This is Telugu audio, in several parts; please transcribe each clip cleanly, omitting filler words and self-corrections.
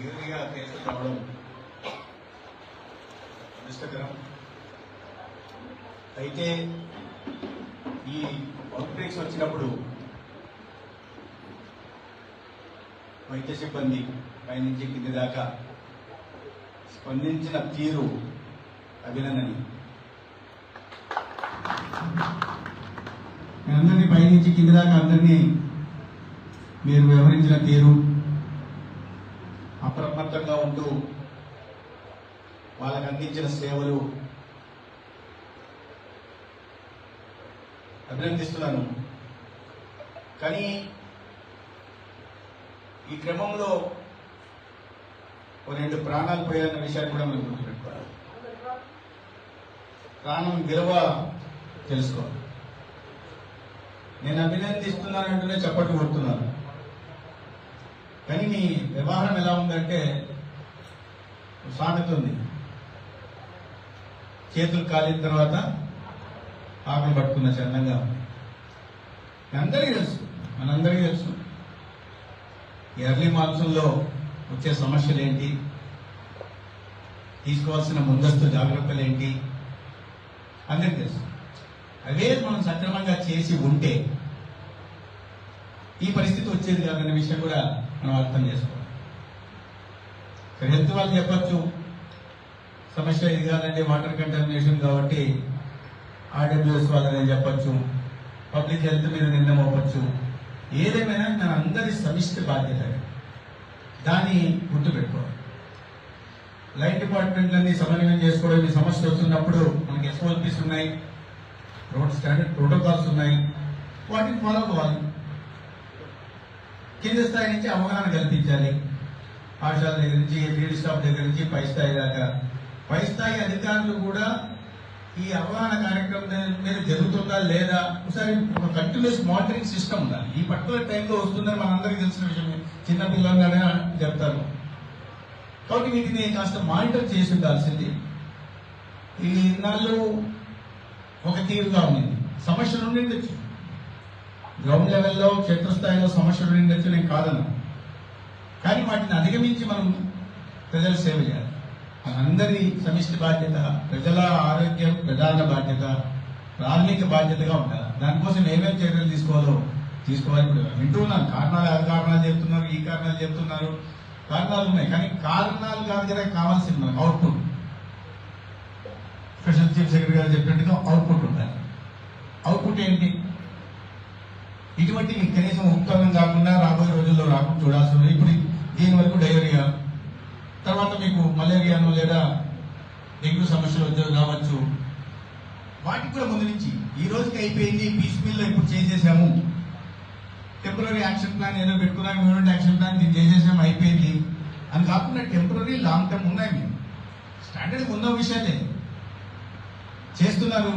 యూరిగా కేసులు రావడం దుష్టకరం. అయితే ఈ అవుట్బ్రేక్స్ వచ్చినప్పుడు వైద్య సిబ్బంది పైనుంచి కింది దాకా స్పందించిన తీరు అభినందనీయం. అందరినీ పైనుంచి కింది దాకా అందరినీ మీరు వ్యవహరించిన తీరు, అప్రమత్తంగా ఉంటూ వాళ్ళకు అందించిన సేవలు అభినందిస్తున్నాను. కానీ ఈ క్రమంలో రెండు ప్రాణాలు పోయాలన్న విషయాన్ని కూడా మనం గుర్తుపెట్టుకోవాలి. ప్రాణం విలువ తెలుసుకోవాలి. నేను అభినందిస్తున్నానంటూనే చప్పట్లు కొడుతున్నాను. కానీ మీ వ్యవహారం ఎలా ఉందంటే సామెత ఉంది, చేతులు కాలిన తర్వాత ఆకులు పట్టుకున్న చందంగా ఉంది. అందరికీ తెలుసు, మనందరికీ తెలుసు ఎర్లీ మాన్సూన్లో వచ్చే సమస్యలు ఏంటి, తీసుకోవాల్సిన ముందస్తు జాగ్రత్తలు ఏంటి అందరికీ తెలుసు. అవే మనం సక్రమంగా చేసి ఉంటే ఈ పరిస్థితి వచ్చేది కాదన్న విషయం కూడా మనం అర్థం చేసుకోవాలి. హెల్త్ వాళ్ళు చెప్పచ్చు, సమస్య ఇది కాదండి వాటర్ కంటామినేషన్ కాబట్టి ఆర్డబ్ల్యూఎస్ వాళ్ళని చెప్పచ్చు, పబ్లిక్ హెల్త్ మీద నిందం అవ్వచ్చు. ఏదేమైనా మన అందరి సమిష్టి బాధ్యత, దాన్ని గుర్తుపెట్టుకోవాలి. లైన్ డిపార్ట్మెంట్లన్నీ సమన్వయం చేసుకోవడం. ఈ సమస్య వస్తున్నప్పుడు మనకి ఎస్ఓఎల్పీస్ ఉన్నాయి, రోడ్ స్టాండర్డ్ ప్రోటోకాల్స్ ఉన్నాయి, వాటిని ఫాలో అవ్వాలి. కింద స్థాయి నుంచి అవగాహన కల్పించాలి. పాఠశాల దగ్గర నుంచి, ఫీల్డ్ స్టాఫ్ దగ్గర నుంచి పై స్థాయి దాకా. పై స్థాయి అధికారులు కూడా ఈ అవగాహన కార్యక్రమం మీద జరుగుతుందా లేదా ఒకసారి ఒక కంటిన్యూస్ మానిటరింగ్ సిస్టమ్ ఉండాలి. ఈ పర్టికులర్ టైంలో వస్తుందని మనందరికీ తెలిసిన విషయమే, చిన్నపిల్లలుగానే చెప్తారు. కాబట్టి వీటిని కాస్త మానిటర్ చేసి ఉండాల్సింది. ఈ నాళ్ళు ఒక తీరుగా ఉండింది, సమస్యలు ఉండిండొచ్చు, గ్రౌండ్ లెవెల్లో క్షేత్రస్థాయిలో సమస్యలు ఉండిండొచ్చు, నేను కాదన్నా. కానీ వాటిని అధిగమించి మనం ప్రజల సేవ చేయాలి. మనందరి సమిష్టి బాధ్యత, ప్రజల ఆరోగ్యం ప్రధాన బాధ్యత, ప్రాథమిక బాధ్యతగా ఉండాలి. దానికోసం ఏమేమి చర్యలు తీసుకోవాలి. ఇప్పుడు వింటున్నాను, కారణాలు ఆ కారణాలు చెప్తున్నారు, ఈ కారణాలు చెప్తున్నారు. కారణాలు ఉన్నాయి, కానీ కారణాలు కాదు కదా కావాల్సింది మనకు అవుట్పుట్. స్పెషల్ చీఫ్ సెక్రటరీ గారు చెప్పినట్టుగా అవుట్పుట్ ఉండాలి. అవుట్పుట్ ఏంటి? ఇటువంటి కనీసం ఉత్పన్నం కాకుండా రాబోయే రోజుల్లో రాకుండా చూడాల్సి ఉంది. ఇప్పుడు దీని వరకు డయేరియా, తర్వాత మీకు మలేరియాను లేదా డెంగ్యూ సమస్యలు రావచ్చు. వాటికి కూడా ముందు నుంచి ఈ రోజుకి అయిపోయింది, పీస్ మిల్లో ఇప్పుడు చేసేసాము, టెంపరీ యాక్షన్ ప్లాన్ ఏదో పెట్టుకున్నాం, ఇమ్యూనిటీ యాక్షన్ ప్లాన్ దీన్ని చేసేసాము అయిపోయింది అని కాకుండా టెంపరీ లాంగ్ టర్మ్ ఉన్నాయి. మేము స్టాండర్డ్ ఉన్న విషయాలే చేస్తున్నారు.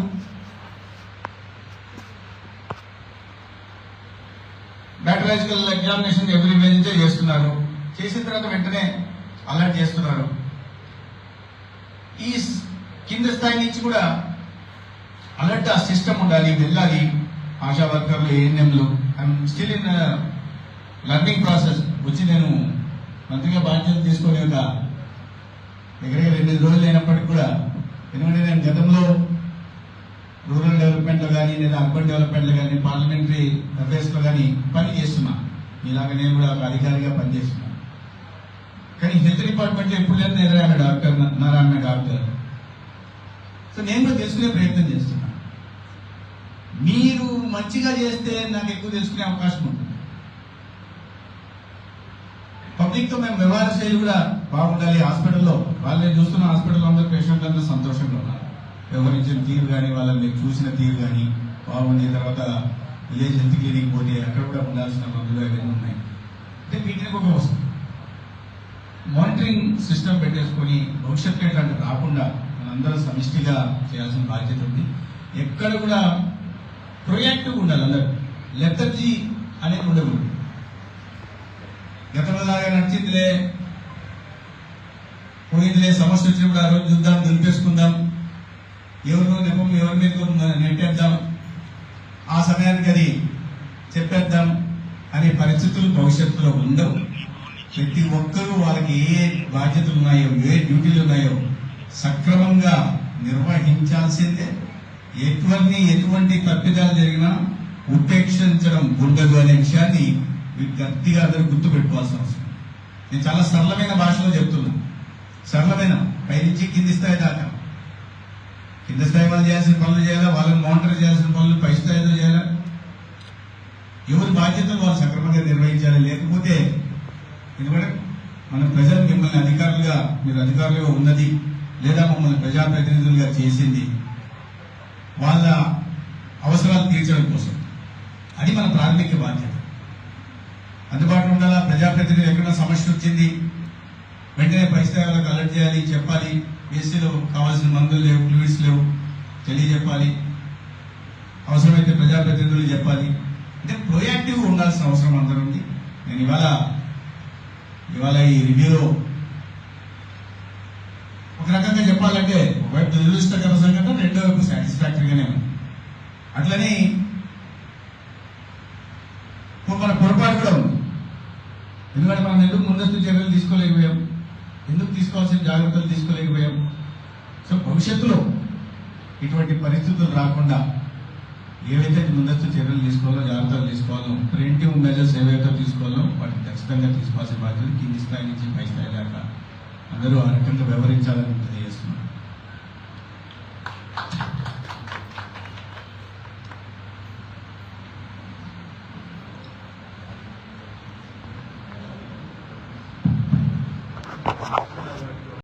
బ్యాటలాజికల్ ఎగ్జామినేషన్ ఎవ్రీ వెన్స్డే చేస్తున్నారు. చేసిన తర్వాత వెంటనే అలర్ట్ చేస్తున్నారు. ఈ కింద స్థాయి నుంచి కూడా అలర్ట్ ఆ సిస్టమ్ ఉండాలి, వెళ్ళాలి. ఆశా వర్కర్లు, ఏఎన్ఎంలు, I'm still in learning process. వచ్చి నేను మంత్రిగా బాధ్యతలు తీసుకొని ఒక దగ్గరగా 2 రోజులు అయినప్పటికీ కూడా, ఎందుకంటే నేను గతంలో రూరల్ డెవలప్మెంట్లో కానీ లేదా అర్బన్ డెవలప్మెంట్లో కానీ పార్లమెంటరీ అఫేర్స్లో కానీ పని చేస్తున్నా. ఇలాగ నేను కూడా ఒక అధికారిగా పనిచేస్తున్నా. కానీ హెల్త్ డిపార్ట్మెంట్లో ఎప్పుడు లేదు ఎదురైన డాక్టర్ నారాయణ డాక్టర్. సో నేను కూడా తెలుసుకునే ప్రయత్నం చేస్తున్నా. మీరు మంచిగా చేస్తే నాకు ఎక్కువ తెలుసుకునే అవకాశం ఉంటుంది. పబ్లిక్తో మేము వ్యవహార శైలి కూడా బాగుండాలి. హాస్పిటల్లో వాళ్ళని చూస్తున్న హాస్పిటల్లో అందరూ పేషెంట్లు అందరూ సంతోషంగా ఉన్నారు. వ్యవహరించిన తీరు కానీ, వాళ్ళని చూసిన తీరు కానీ బాగుంది. తర్వాత విలేజ్ హెల్త్ క్లినిక్ పోతే అక్కడ కూడా ఉండాల్సిన మందులు అవన్నీ ఉన్నాయి. అంటే వీటిని ఒక మానిటరింగ్ సిస్టమ్ పెట్టేసుకొని భవిష్యత్తు ఇట్లాంటి రాకుండా మనందరం సమిష్టిగా చేయాల్సిన బాధ్యత ఉంది. ఎక్కడ కూడా ప్రొయాక్టివ్గా ఉండాలి. అందరూ లెథర్జీ అనేది ఉండకూడదు. గతంలో లాగా నడిచిందిలే, పోయిందిలే, సమస్య వచ్చినప్పుడు ఆ రోజు చూద్దాం, దులిపేసుకుందాం, ఎవరినో నెపం ఎవరి మీద నెట్టేద్దాం, ఆ సమయానికి అది చెప్పేద్దాం అనే పరిస్థితులు భవిష్యత్తులో ఉండవు. ప్రతి ఒక్కరూ వాళ్ళకి ఏ బాధ్యతలు ఉన్నాయో, ఏ డ్యూటీలు ఉన్నాయో సక్రమంగా నిర్వహించాల్సిందే. ఎటువంటి తప్పిదాలు జరిగినా ఉపేక్షించడం ఉండదు అనే విషయాన్ని మీరు గట్టిగా అందరూ గుర్తు పెట్టుకోవాల్సిన అవసరం. నేను చాలా సరళమైన భాషలో చెప్తున్నా, సరళమైన పైనుంచి కింది స్థాయి దాకా. కింద స్థాయి వాళ్ళు చేయాల్సిన పనులు చేయాలా, వాళ్ళని మానిటర్ చేయాల్సిన పనులు పై స్థాయిలో చేయాలా. ఎవరి బాధ్యతలు వాళ్ళు సక్రమంగా నిర్వహించాలి. లేకపోతే ఎందుకంటే మన ప్రజలు మిమ్మల్ని మీరు అధికారులుగా ఉన్నది లేదా మమ్మల్ని ప్రజాప్రతినిధులుగా చేసింది వాళ్ళ అవసరాలు తీర్చడం కోసం. అది మన ప్రాథమిక బాధ్యత. అందుబాటులో ఉండాలా. ప్రజాప్రతినిధులు ఎక్కడైనా సమస్య వచ్చింది వెంటనే పై స్థాయి వాళ్ళకి అలర్ట్ చేయాలి, చెప్పాలి. బీసీలో కావాల్సిన మందులు లేవు, ఫ్లూయిడ్స్ లేవు, తెలియజెప్పాలి. అవసరమైతే ప్రజాప్రతినిధులు చెప్పాలి. అంటే ప్రొయాక్టివ్ ఉండాల్సిన అవసరం అందరూ ఉంది. నేను ఇవాళ ఈ రివ్యూలో ఒక రకంగా చెప్పాలంటే ఒకవైపు దురదృష్టకర సంఘటన, రెండో వైపు సాటిస్ఫాక్టరీగానే ఉంది. అట్లనే మన పొరపాటు కూడా ఉంది. ఎందుకంటే మనం ఎందుకు ముందస్తు చర్యలు తీసుకోలేకపోయాం, ఎందుకు తీసుకోవాల్సిన జాగ్రత్తలు తీసుకోలేకపోయాం. సో భవిష్యత్తులో ఇటువంటి పరిస్థితులు రాకుండా ఏవైతే ముందస్తు చర్యలు తీసుకోవాలో, జాగ్రత్తలు తీసుకోవాలో, ప్రివెంటివ్ మెజర్స్ ఏవైతే తీసుకోవాలో వాటిని ఖచ్చితంగా తీసుకోవాల్సిన బాధ్యత కింది స్థాయి నుంచి పై స్థాయి దాకా అందరూ ఆ రకంగా వ్యవహరించాలని తెలియజేస్తున్నారు.